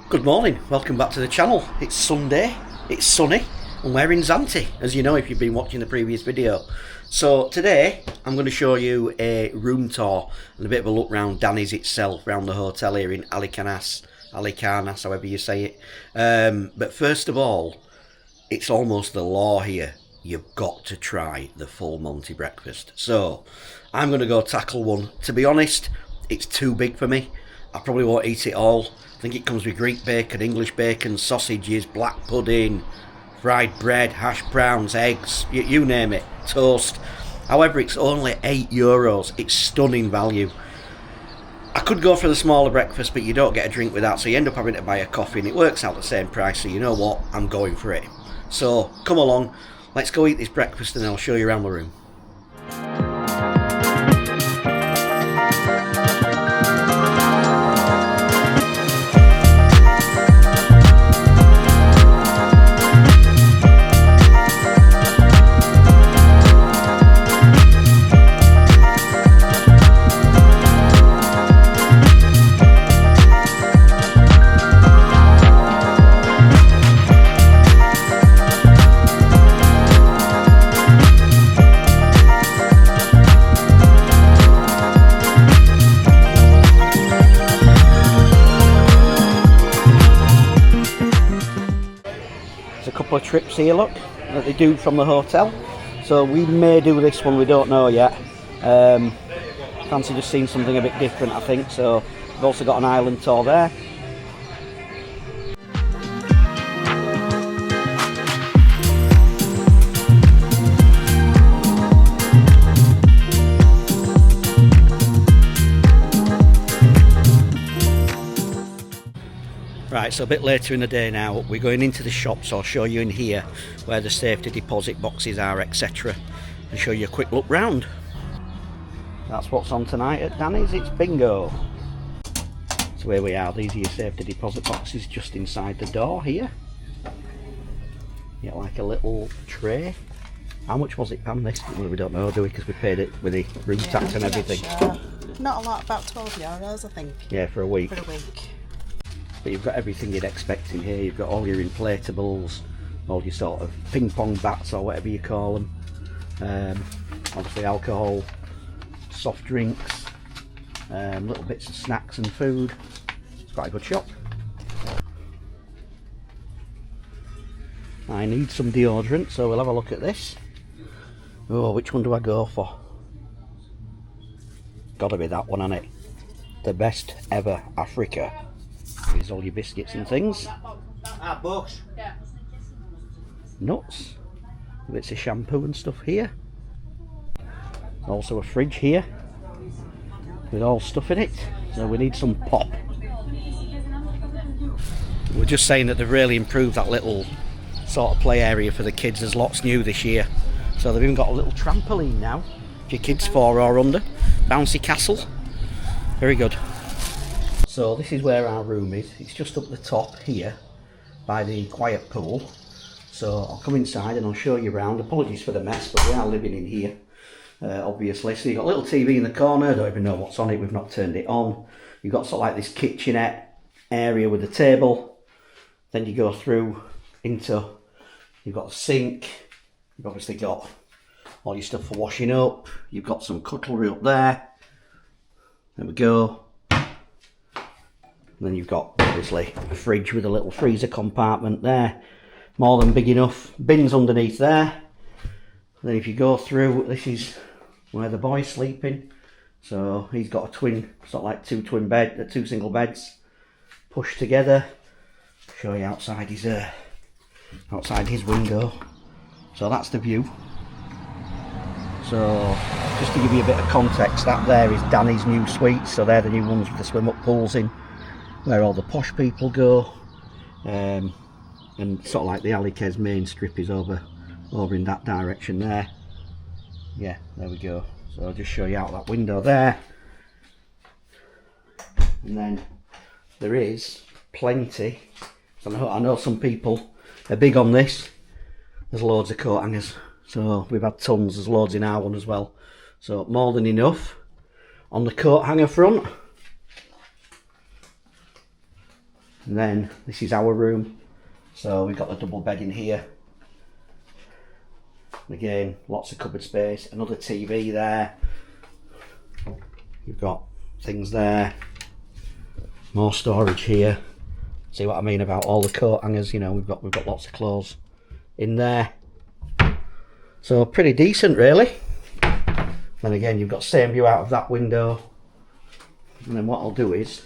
Good morning, welcome back to the channel. It's Sunday, it's sunny, and we're in Zante, as you know if you've been watching the previous video. So today I'm going to show you a room tour and a bit of a look round Danny's itself, round the hotel here in Alykanas, however you say it. But first of all, it's almost the law here. You've got to try the full Monty breakfast. So I'm going to go tackle one. To be honest, it's too big for me. I probably won't eat it all. I think it comes with Greek bacon, English bacon, sausages, black pudding, fried bread, hash browns, eggs, you name it, toast. However, it's only €8. It's stunning value. I could go for the smaller breakfast, but you don't get a drink with that, so you end up having to buy a coffee, and it works out the same price, so you know what, I'm going for it. So, come along, let's go eat this breakfast and I'll show you around the room. Couple of trips here, look, that they do from the hotel, so we may do this one, we don't know yet. Fancy just seeing something a bit different, I think. So we've also got an island tour there. Right, so a bit later in the day now, we're going into the shops. I'll show you in here where the safety deposit boxes are, etc. and show you a quick look round. That's what's on tonight at Danny's, it's bingo. So here we are, these are your safety deposit boxes just inside the door here. You get like a little tray. How much was it, Pam, this? Well, we don't know, do we, because we paid it with the room tax and everything. Sure. Not a lot, about €12 I think. Yeah, for a week. For a week. But you've got everything you'd expect in here. You've got all your inflatables, all your sort of ping pong bats or whatever you call them. Obviously alcohol, soft drinks, little bits of snacks and food. It's quite a good shop. I need some deodorant, so we'll have a look at this. Oh, which one do I go for? Gotta be that one, hasn't it? The best ever Africa. Here's all your biscuits and things. Books. Nuts. Bits of shampoo and stuff here. Also a fridge here with all stuff in it. So we need some pop. We're just saying that they've really improved that little sort of play area for the kids. There's lots new this year. So they've even got a little trampoline now. If your kids 4 or under. Bouncy castle. Very good. So this is where our room is. It's just up the top here by the quiet pool. So I'll come inside and I'll show you around. Apologies for the mess, but we are living in here, obviously. So you've got a little TV in the corner. I don't even know what's on it. We've not turned it on. You've got sort of like this kitchenette area with a table. Then you go through into, you've got a sink. You've obviously got all your stuff for washing up. You've got some cutlery up there. There we go. And then you've got obviously a fridge with a little freezer compartment there, more than big enough. Bins underneath there. And then if you go through, this is where the boy's sleeping. So he's got a twin, sort of like two single beds pushed together. Show you outside his window. So that's the view. So just to give you a bit of context, that there is Danny's new suites. So they're the new ones with the swim up pools in, where all the posh people go. and sort of like the Alykanas main strip is over in that direction there. Yeah, there we go. So I'll just show you out that window there, and then there is plenty. So I know some people are big on this. There's loads of coat hangers, so we've had tons. There's loads in our one as well, so more than enough on the coat hanger front. And then this is our room, so we've got the double bed in here. Again, lots of cupboard space, another TV there. You've got things there, more storage here. See what I mean about all the coat hangers? You know, we've got lots of clothes in there. So pretty decent, really. Then again, you've got same view out of that window. And then what I'll do is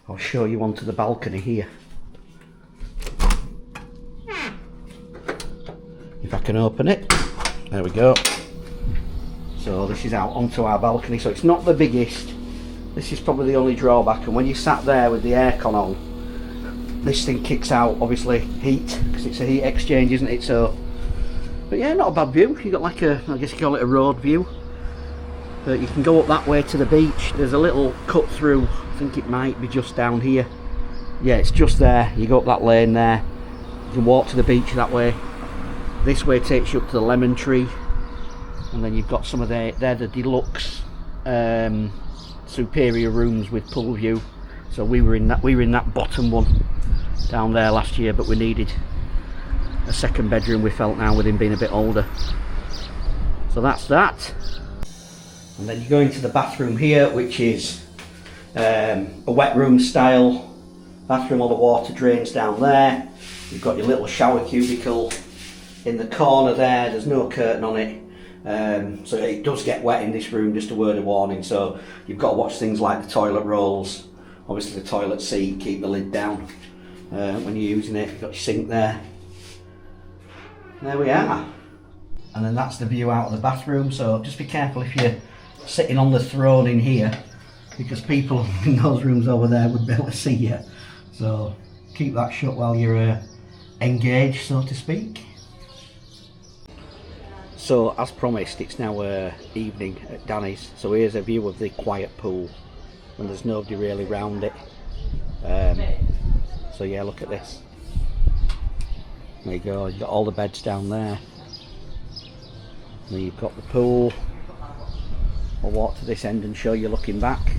I'll show you onto the balcony here. If I can open it. There we go. So this is out onto our balcony. So it's not the biggest. This is probably the only drawback. And when you sat there with the aircon on, this thing kicks out obviously heat, because it's a heat exchange, isn't it? So, but yeah, not a bad view. You got like a, I guess you call it a road view. But you can go up that way to the beach. There's a little cut through. I think it might be just down here. Yeah, it's just there. You go up that lane there. You can walk to the beach that way. This way takes you up to the lemon tree, and then you've got some of they're the deluxe superior rooms with pool view. So we were in that bottom one down there last year, but we needed a second bedroom, we felt, now with him being a bit older. So that's that. And then you go into the bathroom here, which is a wet room style bathroom. All the water drains down there. You've got your little shower cubicle in the corner there. There's no curtain on it, so it does get wet in this room, just a word of warning. So you've got to watch things like the toilet rolls, obviously the toilet seat, keep the lid down when you're using it. You've got your sink there. There we are. And then that's the view out of the bathroom, so just be careful if you're sitting on the throne in here, because people in those rooms over there would be able to see you. So keep that shut while you're engaged, so to speak. So as promised, it's now evening at Danny's, so here's a view of the quiet pool when there's nobody really round it. So yeah, look at this. There you go, you've got all the beds down there. And you've got the pool. I'll walk to this end and show you looking back.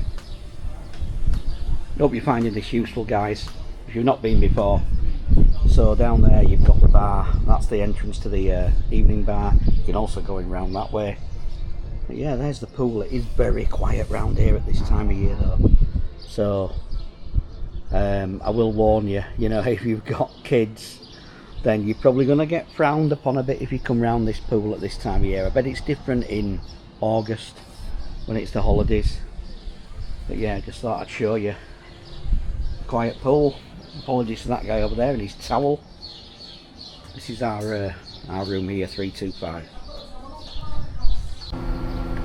Hope you're finding this useful, guys, if you've not been before. So down there you've got the bar, that's the entrance to the evening bar. You can also go in round that way. But yeah, there's the pool. It is very quiet round here at this time of year though. So I will warn you, you know, if you've got kids, then you're probably going to get frowned upon a bit if you come round this pool at this time of year. I bet it's different in August when it's the holidays. But yeah, just thought I'd show you. Quiet pool. Apologies to that guy over there and his towel. This is our room here, 325.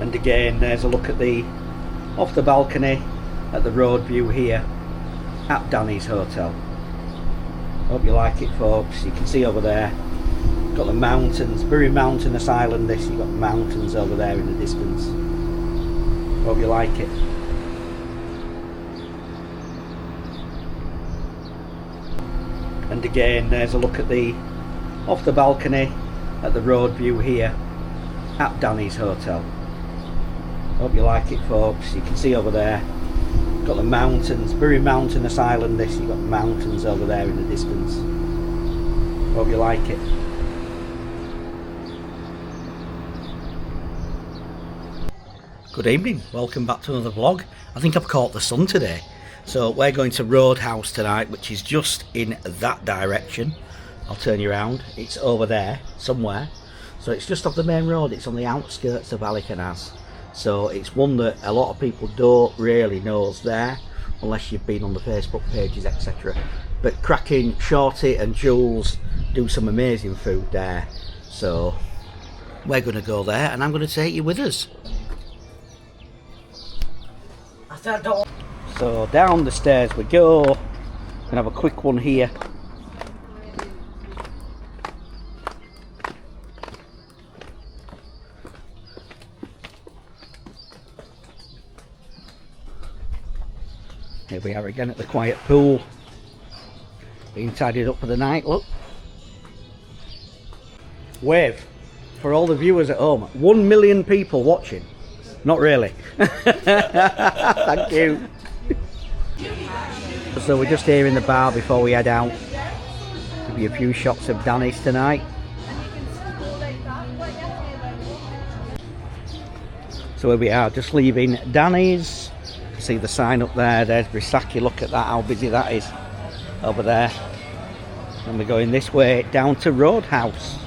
And again, there's a look at off the balcony at the road view here at Danny's Hotel. Hope you like it, folks. You can see over there, got the mountains, very mountainous island this. You've got mountains over there in the distance. Hope you like it. And again, there's a look at off the balcony at the road view here at Danny's Hotel. Hope you like it, folks. You can see over there, got the mountains, very mountainous island this. You've got mountains over there in the distance. Hope you like it. Good evening, welcome back to another vlog. I think I've caught the sun today. So we're going to Roadhouse tonight, which is just in that direction. I'll turn you around. It's over there somewhere. So it's just off the main road. It's on the outskirts of Alykanas. So it's one that a lot of people don't really know is there, unless you've been on the Facebook pages, etc. But cracking, Shorty and Jules do some amazing food there. So we're going to go there and I'm going to take you with us. So down the stairs we go. Gonna have a quick one here we are again at the quiet pool. Being tidied up for the night, look. Wave for all the viewers at home. 1 million people watching. Not really. Thank you. So we're just here in the bar before we head out. Give you a few shots of Danny's tonight. So here we are, just leaving Danny's. See the sign up there, there's Brisaki. Look at that, how busy that is over there. And we're going this way down to Roadhouse.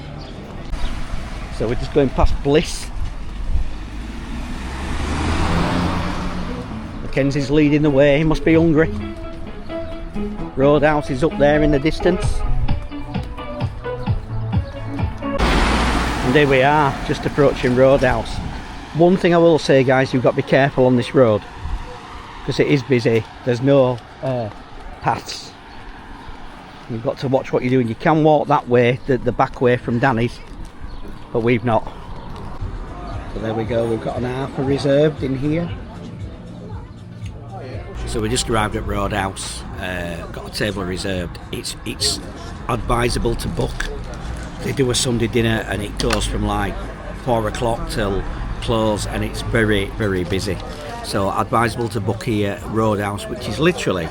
So we're just going past Bliss. Mackenzie's leading the way, he must be hungry. Roadhouse is up there in the distance. And here we are, just approaching Roadhouse. One thing I will say, guys, you've got to be careful on this road because it is busy. There's no paths. You've got to watch what you're doing. You can walk that way, the back way from Danny's, but we've not. So there we go, we've got an half reserved in here. So we just arrived at Roadhouse, got a table reserved. It's advisable to book. They do a Sunday dinner and it goes from like 4 o'clock till close, and it's very, very busy. So advisable to book here at Roadhouse, which is literally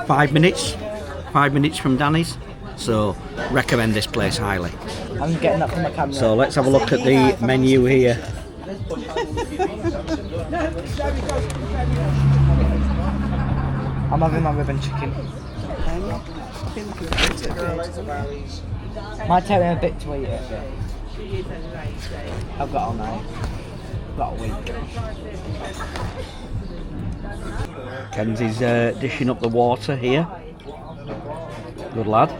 5 minutes from Danny's. So recommend this place highly. I'm getting that from my camera. So let's have a look at the menu here. I'm having my ribbon chicken. Might take me a bit to eat it. I've got all night. Got a week. Kenzie's dishing up the water here. Good lad.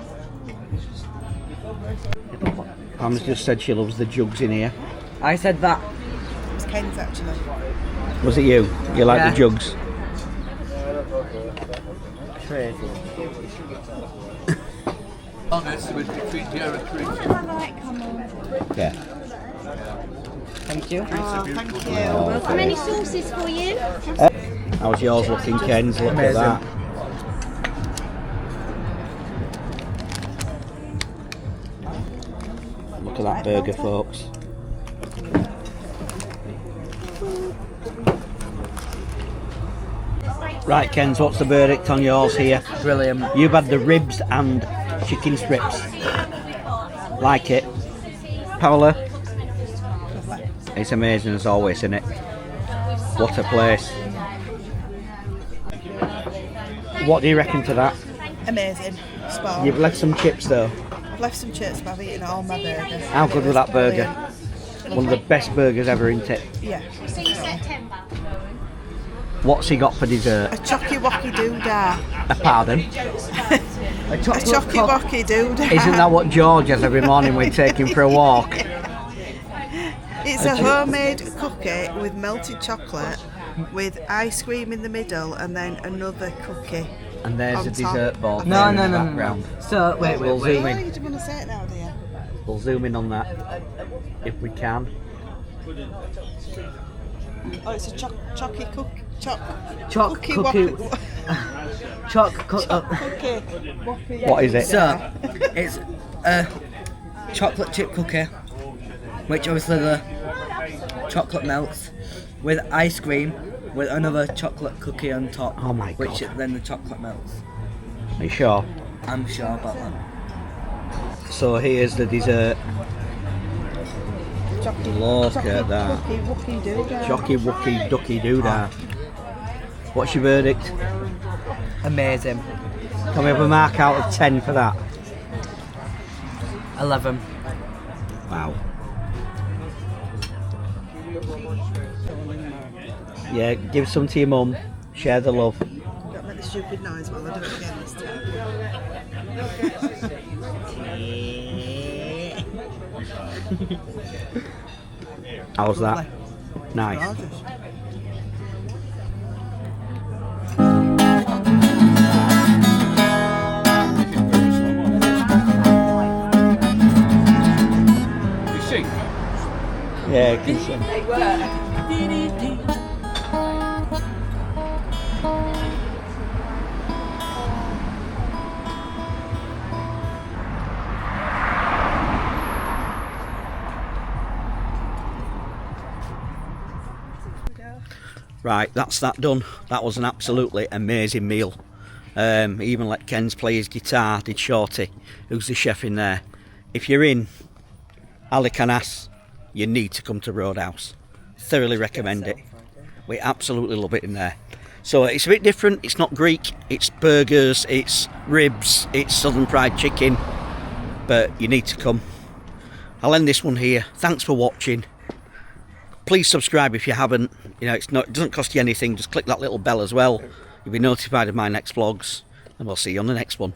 Pam's just said she loves the jugs in here. I said that. It was Ken's actually. Was it you? You like the jugs? Crazy. Yeah. Thank you. Oh, thank you. How many sauces for you? How's yours looking, Ken's? Look at that. Look at that burger, folks. Right, Ken's, what's the verdict on yours here? Brilliant. You've had the ribs and chicken strips. Like it? Paola? It's amazing as always, isn't it? What a place. What do you reckon to that? Amazing. Spot. You've left some chips though. I've left some chips, but I've eaten all my burgers. How good was that burger? One of the best burgers ever, isn't it? Yeah. See September. What's he got for dessert? A chocky wocky doodah. A pardon? A chocky wocky doodah. Isn't that what George has every morning when we take him for a walk? It's a homemade cookie with melted chocolate, with ice cream in the middle, and then another cookie. And there's on a top. dessert board No, there in no, the no, background. no. So, wait. We'll zoom Why in. do you want to say it now, dear? We'll zoom in on that if we can. Oh, it's a chocky cookie. Choc Cookie cookie. wocky. Choc Cookie. Woppy. What is it? So, it's a chocolate chip cookie, which obviously the chocolate melts, with ice cream, with another chocolate cookie on top. Oh my which God. then the chocolate melts. Are you sure? I'm sure about that. So here's the dessert. Look at that. Chocky wocky doodah. Chocky wookie ducky doodah. What's your verdict? Amazing. Can we have a mark out of 10 for that? 11. Wow. Yeah, give some to your mum. Share the love. Don't make the stupid noise while I do it again this time. How's that? Nice. Gorgeous. Yeah, I can see. Right, that's that done. That was an absolutely amazing meal. Even let Ken's play his guitar, did Shorty, who's the chef in there. If you're in Alykanas, you need to come to Roadhouse. Thoroughly recommend it. We absolutely love it in there. So it's a bit different. It's not Greek, it's burgers, it's ribs, it's southern fried chicken, but you need to come. I'll end this one here. Thanks for watching. Please subscribe if you haven't. You know, it doesn't cost you anything. Just click that little bell as well. You'll be notified of my next vlogs, and we'll see you on the next one.